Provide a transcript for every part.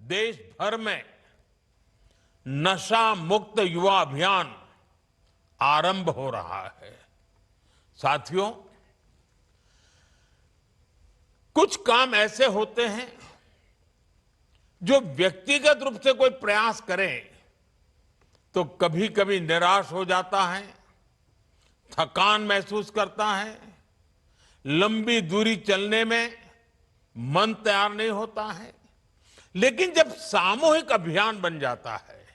देश भर में नशा मुक्त युवा अभियान आरंभ हो रहा है। साथियों, कुछ काम ऐसे होते हैं जो व्यक्तिगत रूप से कोई प्रयास करे तो कभी कभी निराश हो जाता है, थकान महसूस करता है, लंबी दूरी चलने में मन तैयार नहीं होता है। लेकिन जब सामूहिक अभियान बन जाता है,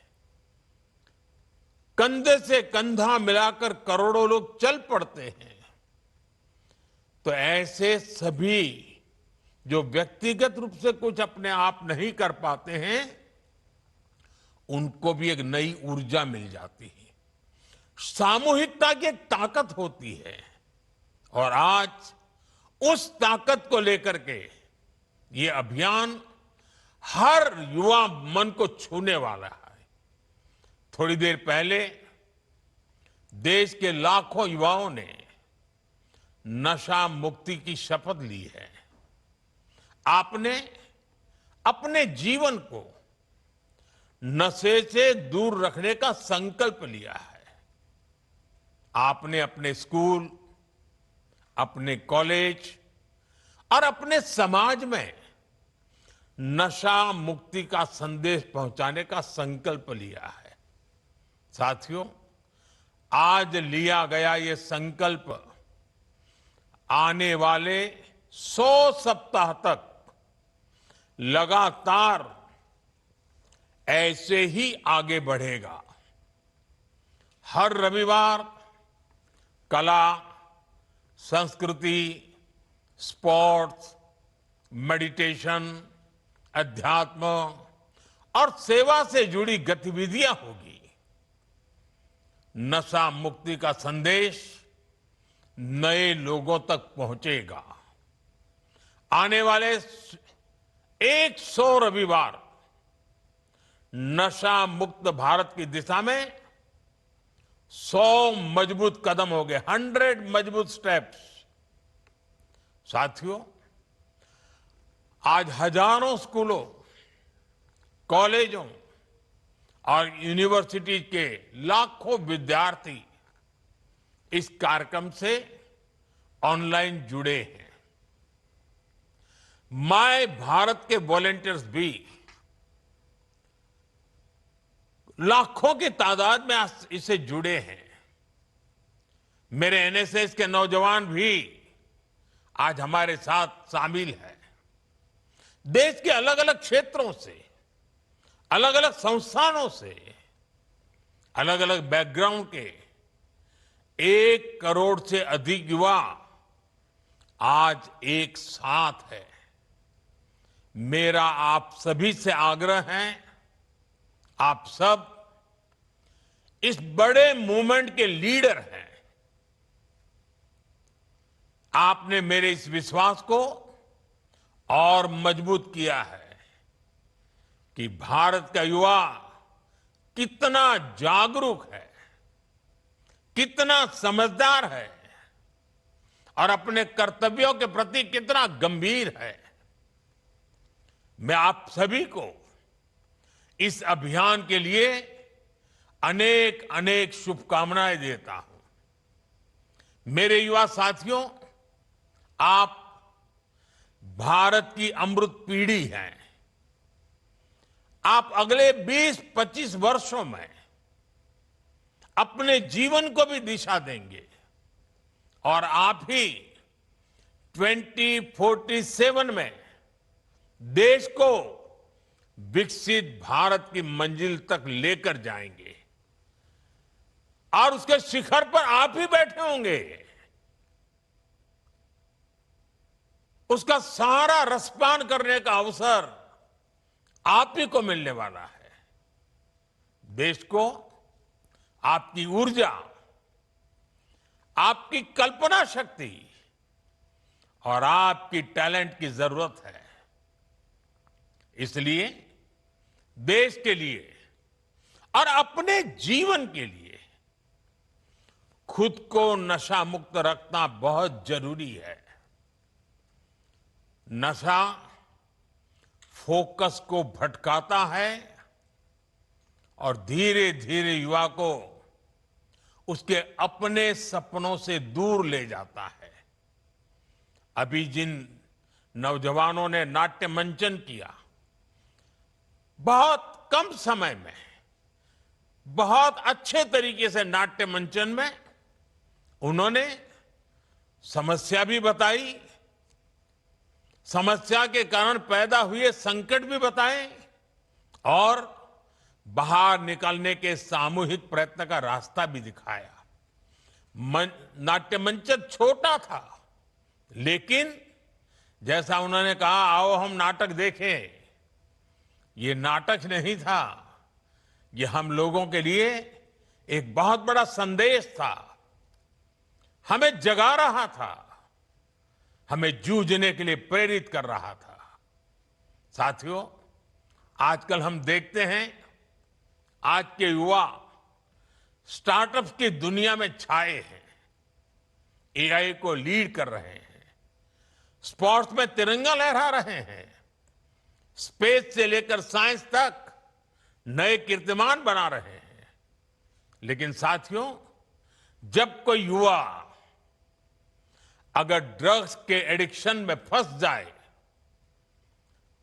कंधे से कंधा मिलाकर करोड़ों लोग चल पड़ते हैं, तो ऐसे सभी जो व्यक्तिगत रूप से कुछ अपने आप नहीं कर पाते हैं, उनको भी एक नई ऊर्जा मिल जाती है। सामूहिकता की एक ताकत होती है और आज उस ताकत को लेकर के ये अभियान हर युवा मन को छूने वाला है। थोड़ी देर पहले देश के लाखों युवाओं ने नशा मुक्ति की शपथ ली है। आपने अपने जीवन को नशे से दूर रखने का संकल्प लिया है। आपने अपने स्कूल, अपने कॉलेज और अपने समाज में नशा मुक्ति का संदेश पहुंचाने का संकल्प लिया है। साथियों, आज लिया गया ये संकल्प आने वाले 100 सप्ताह तक लगातार ऐसे ही आगे बढ़ेगा। हर रविवार कला, संस्कृति, स्पोर्ट्स, मेडिटेशन, अध्यात्म और सेवा से जुड़ी गतिविधियां होगी। नशा मुक्ति का संदेश नए लोगों तक पहुंचेगा। आने वाले 100 रविवार नशा मुक्त भारत की दिशा में 100 मजबूत कदम हो गए, 100 मजबूत स्टेप्स। साथियों, आज हजारों स्कूलों, कॉलेजों और यूनिवर्सिटी के लाखों विद्यार्थी इस कार्यक्रम से ऑनलाइन जुड़े हैं। माय भारत के वॉलंटियर्स भी लाखों की तादाद में इससे जुड़े हैं। मेरे एनएसएस के नौजवान भी आज हमारे साथ शामिल हैं। देश के अलग अलग क्षेत्रों से, अलग अलग संस्थानों से, अलग अलग बैकग्राउंड के 1 करोड़ से अधिक युवा आज एक साथ है। मेरा आप सभी से आग्रह है, आप सब इस बड़े मूवमेंट के लीडर हैं। आपने मेरे इस विश्वास को और मजबूत किया है कि भारत का युवा कितना जागरूक है, कितना समझदार है और अपने कर्तव्यों के प्रति कितना गंभीर है। मैं आप सभी को इस अभियान के लिए अनेक अनेक शुभकामनाएं देता हूं। मेरे युवा साथियों, आप भारत की अमृत पीढ़ी हैं। आप अगले 20-25 वर्षों में अपने जीवन को भी दिशा देंगे और आप ही 2047 में देश को विकसित भारत की मंजिल तक लेकर जाएंगे और उसके शिखर पर आप ही बैठे होंगे। उसका सारा रसपान करने का अवसर आप ही को मिलने वाला है। देश को आपकी ऊर्जा, आपकी कल्पना शक्ति और आपकी टैलेंट की जरूरत है। इसलिए देश के लिए और अपने जीवन के लिए खुद को नशा मुक्त रखना बहुत जरूरी है। नशा फोकस को भटकाता है और धीरे धीरे युवा को उसके अपने सपनों से दूर ले जाता है। अभी जिन नौजवानों ने नाट्य मंचन किया, बहुत कम समय में बहुत अच्छे तरीके से नाट्य मंचन में उन्होंने समस्या भी बताई, समस्या के कारण पैदा हुए संकट भी बताए और बाहर निकलने के सामूहिक प्रयत्न का रास्ता भी दिखाया। नाट्य मंचन छोटा था, लेकिन जैसा उन्होंने कहा, आओ हम नाटक देखें, ये नाटक नहीं था, ये हम लोगों के लिए एक बहुत बड़ा संदेश था, हमें जगा रहा था, हमें जूझने के लिए प्रेरित कर रहा था। साथियों, आजकल हम देखते हैं आज के युवा स्टार्टअप्स की दुनिया में छाए हैं, एआई को लीड कर रहे हैं, स्पोर्ट्स में तिरंगा लहरा रहे हैं, स्पेस से लेकर साइंस तक नए कीर्तिमान बना रहे हैं। लेकिन साथियों, जब कोई युवा अगर ड्रग्स के एडिक्शन में फंस जाए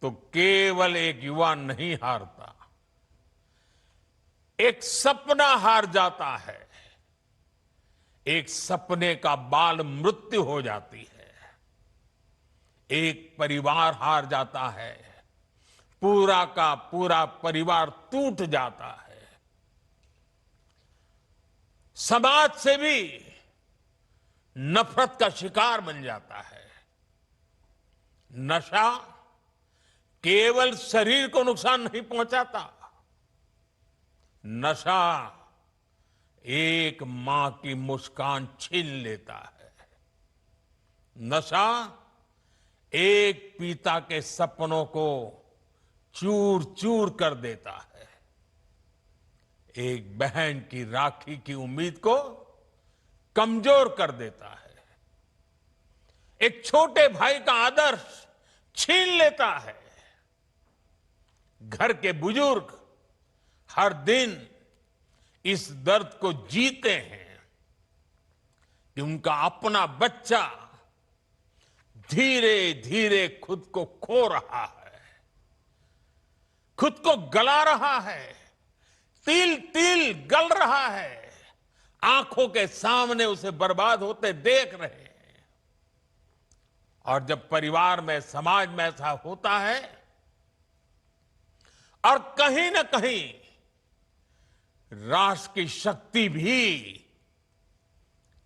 तो केवल एक युवा नहीं हारता, एक सपना हार जाता है, एक सपने का बाल मृत्यु हो जाती है, एक परिवार हार जाता है, पूरा का पूरा परिवार टूट जाता है, समाज से भी नफरत का शिकार बन जाता है। नशा केवल शरीर को नुकसान नहीं पहुंचाता, नशा एक मां की मुस्कान छीन लेता है, नशा एक पिता के सपनों को चूर चूर कर देता है, एक बहन की राखी की उम्मीद को कमजोर कर देता है, एक छोटे भाई का आदर्श छीन लेता है। घर के बुजुर्ग हर दिन इस दर्द को जीते हैं कि उनका अपना बच्चा धीरे धीरे खुद को खो रहा है, खुद को गला रहा है, तिल तिल गल रहा है, आंखों के सामने उसे बर्बाद होते देख रहे हैं। और जब परिवार में, समाज में ऐसा होता है और कहीं ना कहीं राष्ट्र की शक्ति भी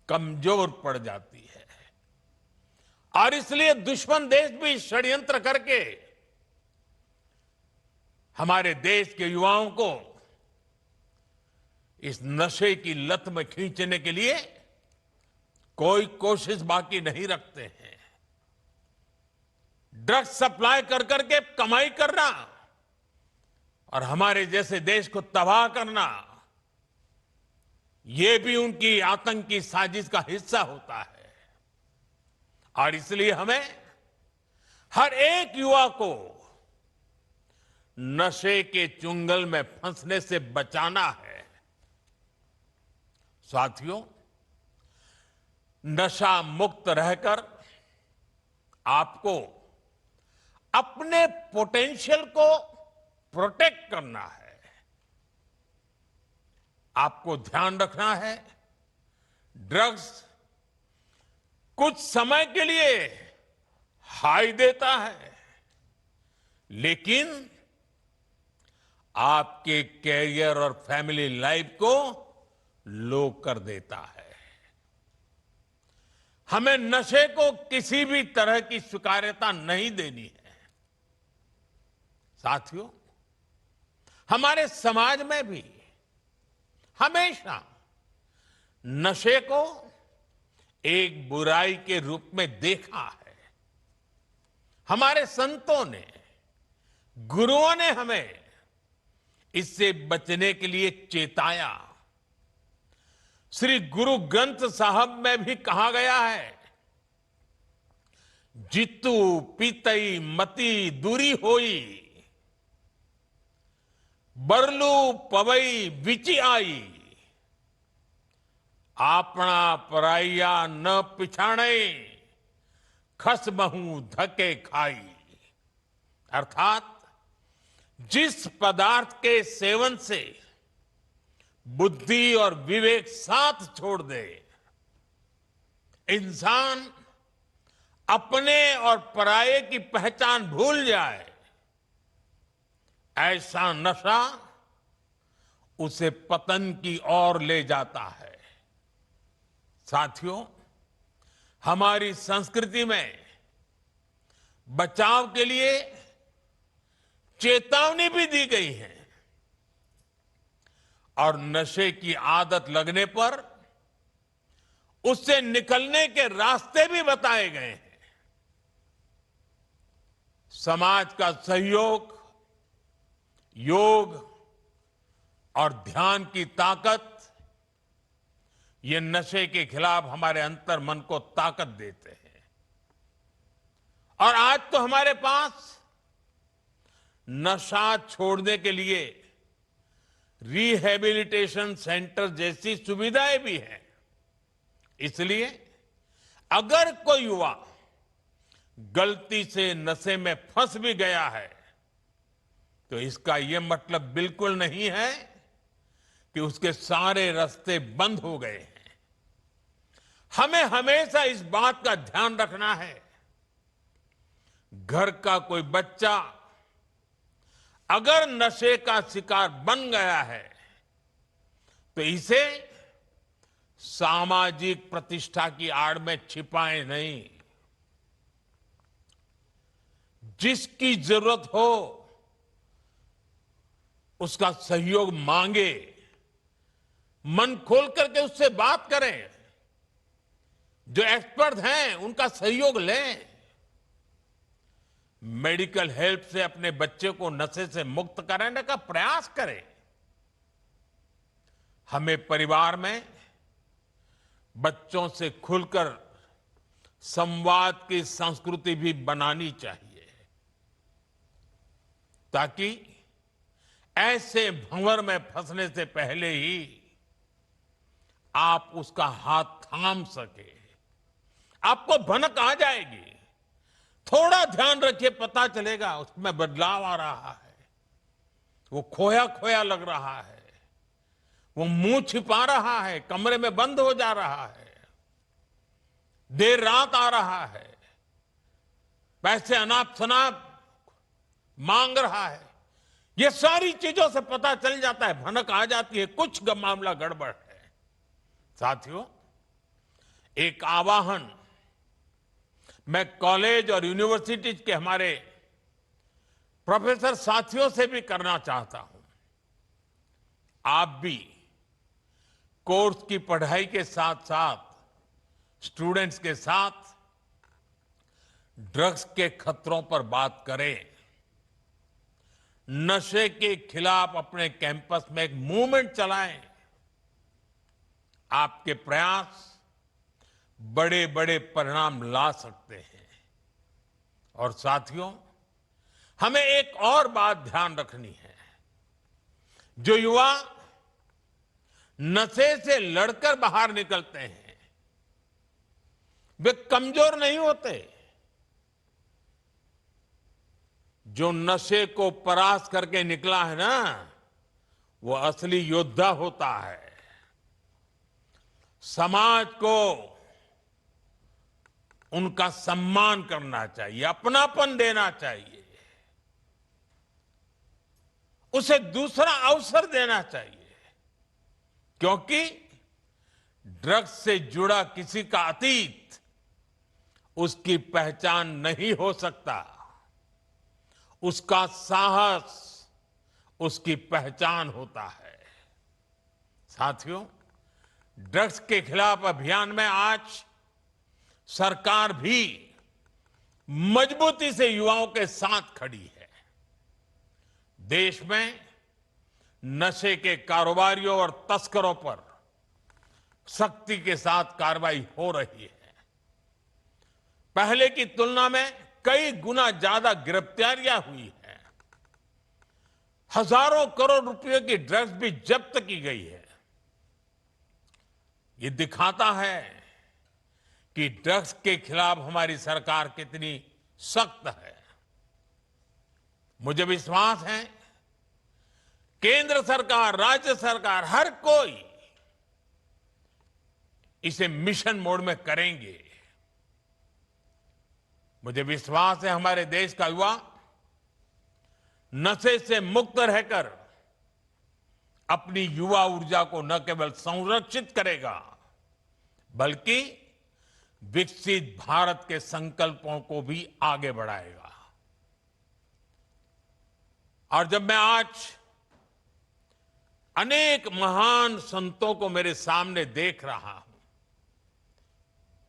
कमजोर पड़ जाती है और इसलिए दुश्मन देश भी षड्यंत्र करके हमारे देश के युवाओं को इस नशे की लत में खींचने के लिए कोई कोशिश बाकी नहीं रखते हैं। ड्रग्स सप्लाई कर करके कमाई करना और हमारे जैसे देश को तबाह करना, ये भी उनकी आतंकी साजिश का हिस्सा होता है। और इसलिए हमें हर एक युवा को नशे के चुंगल में फंसने से बचाना है। साथियों, नशा मुक्त रहकर आपको अपने पोटेंशियल को प्रोटेक्ट करना है। आपको ध्यान रखना है, ड्रग्स कुछ समय के लिए हाई देता है, लेकिन आपके कैरियर और फैमिली लाइफ को लो कर देता है। हमें नशे को किसी भी तरह की स्वीकार्यता नहीं देनी है। साथियों, हमारे समाज में भी हमेशा नशे को एक बुराई के रूप में देखा है। हमारे संतों ने, गुरुओं ने हमें इससे बचने के लिए चेताया। श्री गुरु ग्रंथ साहब में भी कहा गया है, जितु पीतई मती दूरी होई, बरलू पवई विचि आई, आपना पराइया न पिछाणे, खस महू धके खाई। अर्थात जिस पदार्थ के सेवन से बुद्धि और विवेक साथ छोड़ दे, इंसान अपने और पराये की पहचान भूल जाए, ऐसा नशा उसे पतन की ओर ले जाता है। साथियों, हमारी संस्कृति में बचाव के लिए चेतावनी भी दी गई है और नशे की आदत लगने पर उससे निकलने के रास्ते भी बताए गए हैं। समाज का सहयोग, योग और ध्यान की ताकत, ये नशे के खिलाफ हमारे अंतर मन को ताकत देते हैं। और आज तो हमारे पास नशा छोड़ने के लिए रिहैबिलिटेशन सेंटर जैसी सुविधाएं भी हैं। इसलिए अगर कोई युवा गलती से नशे में फंस भी गया है, तो इसका यह मतलब बिल्कुल नहीं है कि उसके सारे रास्ते बंद हो गए हैं। हमें हमेशा इस बात का ध्यान रखना है, घर का कोई बच्चा अगर नशे का शिकार बन गया है, तो इसे सामाजिक प्रतिष्ठा की आड़ में छिपाए नहीं। जिसकी जरूरत हो उसका सहयोग मांगे, मन खोल करके उससे बात करें, जो एक्सपर्ट हैं उनका सहयोग लें, मेडिकल हेल्प से अपने बच्चे को नशे से मुक्त कराने का प्रयास करें। हमें परिवार में बच्चों से खुलकर संवाद की संस्कृति भी बनानी चाहिए, ताकि ऐसे भंवर में फंसने से पहले ही आप उसका हाथ थाम सके। आपको भनक आ जाएगी, थोड़ा ध्यान रखिए, पता चलेगा उसमें बदलाव आ रहा है, वो खोया खोया लग रहा है, वो मुंह छिपा रहा है, कमरे में बंद हो जा रहा है, देर रात आ रहा है, पैसे अनाप शनाप मांग रहा है। ये सारी चीजों से पता चल जाता है, भनक आ जाती है, कुछ मामला गड़बड़ है। साथियों, एक आवाहन मैं कॉलेज और यूनिवर्सिटीज के हमारे प्रोफेसर साथियों से भी करना चाहता हूं। आप भी कोर्स की पढ़ाई के साथ साथ स्टूडेंट्स के साथ ड्रग्स के खतरों पर बात करें। नशे के खिलाफ अपने कैंपस में एक मूवमेंट चलाएं। आपके प्रयास बड़े बड़े परिणाम ला सकते हैं। और साथियों, हमें एक और बात ध्यान रखनी है। जो युवा नशे से लड़कर बाहर निकलते हैं, वे कमजोर नहीं होते। जो नशे को परास्त करके निकला है ना, वो असली योद्धा होता है। समाज को उनका सम्मान करना चाहिए, अपनापन देना चाहिए, उसे दूसरा अवसर देना चाहिए, क्योंकि ड्रग्स से जुड़ा किसी का अतीत उसकी पहचान नहीं हो सकता। उसका साहस उसकी पहचान होता है। साथियों, ड्रग्स के खिलाफ अभियान में आज सरकार भी मजबूती से युवाओं के साथ खड़ी है। देश में नशे के कारोबारियों और तस्करों पर सख्ती के साथ कार्रवाई हो रही है। पहले की तुलना में कई गुना ज्यादा गिरफ्तारियां हुई है। हजारों करोड़ रुपए की ड्रग्स भी जब्त की गई है। ये दिखाता है कि ड्रग्स के खिलाफ हमारी सरकार कितनी सख्त है। मुझे विश्वास है केंद्र सरकार, राज्य सरकार, हर कोई इसे मिशन मोड में करेंगे। मुझे विश्वास है हमारे देश का युवा नशे से मुक्त रहकर अपनी युवा ऊर्जा को न केवल संरक्षित करेगा बल्कि विकसित भारत के संकल्पों को भी आगे बढ़ाएगा। और जब मैं आज अनेक महान संतों को मेरे सामने देख रहा हूं,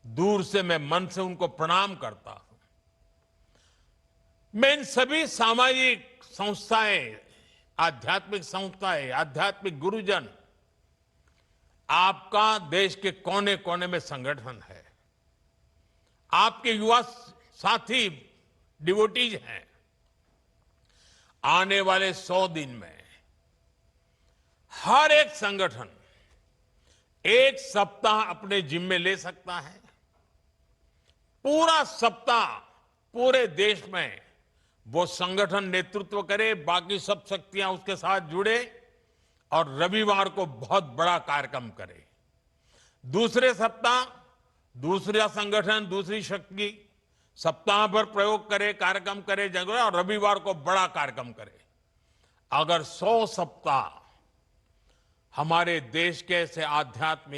दूर से मैं मन से उनको प्रणाम करता हूं। मैं इन सभी सामाजिक संस्थाएं, आध्यात्मिक संस्थाएं, आध्यात्मिक गुरुजन, आपका देश के कोने कोने में संगठन है, आपके युवा साथी डिवोटीज हैं। आने वाले 100 दिन में हर एक संगठन एक सप्ताह अपने जिम्मे ले सकता है। पूरा सप्ताह पूरे देश में वो संगठन नेतृत्व करे, बाकी सब शक्तियां उसके साथ जुड़े और रविवार को बहुत बड़ा कार्यक्रम करे। दूसरे सप्ताह दूसरा संगठन, दूसरी शक्ति सप्ताह भर प्रयोग करे, कार्यक्रम करे जगह, और रविवार को बड़ा कार्यक्रम करे। अगर 100 सप्ताह हमारे देश के ऐसे आध्यात्मिक